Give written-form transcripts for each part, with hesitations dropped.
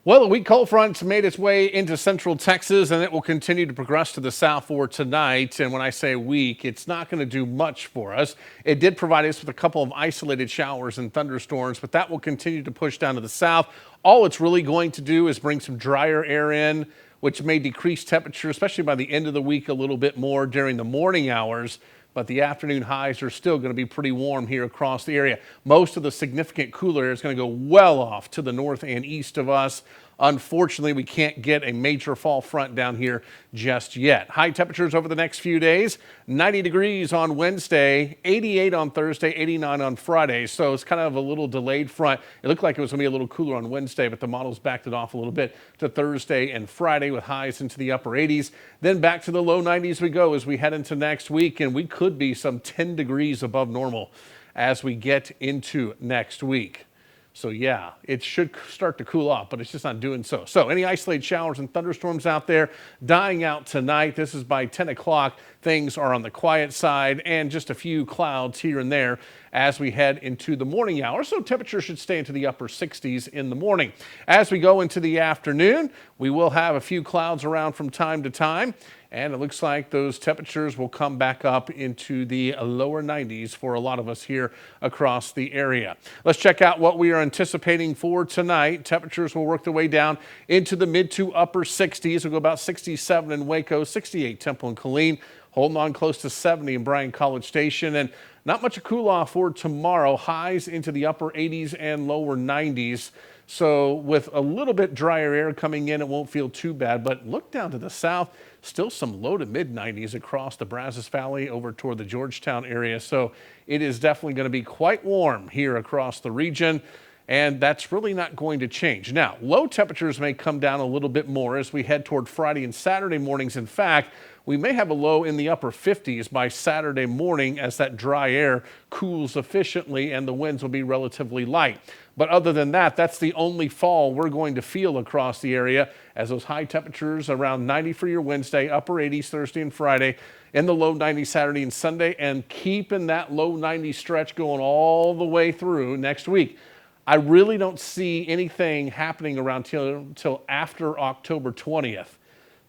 Well, a weak cold front's made its way into central Texas, and it will continue to progress to the south for tonight. And when I say weak, it's not going to do much for us. It did provide us with a couple of isolated showers and thunderstorms, but that will continue to push down to the south. All it's really going to do is bring some drier air in, which may decrease temperature, especially by the end of the week, a little bit more during the morning hours. But the afternoon highs are still going to be pretty warm here across the area. Most of the significant cooler air is going to go well off to the north and east of us. Unfortunately, we can't get a major fall front down here just yet. High temperatures over the next few days, 90 degrees on Wednesday, 88 on Thursday, 89 on Friday. So it's kind of a little delayed front. It looked like it was going to be a little cooler on Wednesday, but the models backed it off a little bit to Thursday and Friday with highs into the upper 80s. Then back to the low 90s we go as we head into next week, and we could be some 10 degrees above normal as we get into next week. So yeah, it should start to cool off, but it's just not doing so. So any isolated showers and thunderstorms out there dying out tonight. This is by 10 o'clock. Things are on the quiet side and just a few clouds here and there as we head into the morning hours. So temperatures should stay into the upper 60s in the morning. As we go into the afternoon, we will have a few clouds around from time to time. And it looks like those temperatures will come back up into the lower 90s for a lot of us here across the area. Let's check out what we are anticipating for tonight. Temperatures will work their way down into the mid to upper 60s. We'll go about 67 in Waco, 68 Temple and Killeen, holding on close to 70 in Bryan College Station. And not much of a cool off for tomorrow. Highs into the upper 80s and lower 90s. So with a little bit drier air coming in, it won't feel too bad. But look down to the south, still some low to mid 90s across the Brazos Valley over toward the Georgetown area. So it is definitely going to be quite warm here across the region. And that's really not going to change. Now, low temperatures may come down a little bit more as we head toward Friday and Saturday mornings. In fact, we may have a low in the upper 50s by Saturday morning as that dry air cools efficiently and the winds will be relatively light. But other than that, that's the only fall we're going to feel across the area as those high temperatures around 90 for your Wednesday, upper 80s Thursday and Friday, in the low 90s Saturday and Sunday, and keeping that low 90 stretch going all the way through next week. I really don't see anything happening around till after October 20th.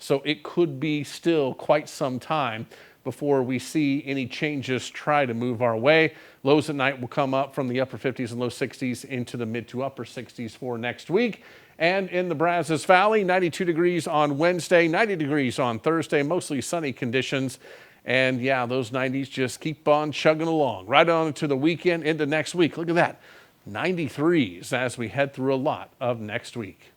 So it could be still quite some time before we see any changes try to move our way. Lows at night will come up from the upper 50s and low 60s into the mid to upper 60s for next week. And in the Brazos Valley, 92 degrees on Wednesday, 90 degrees on Thursday, mostly sunny conditions. And yeah, those 90s just keep on chugging along right on into the weekend, into next week. Look at that. 93s as we head through a lot of next week.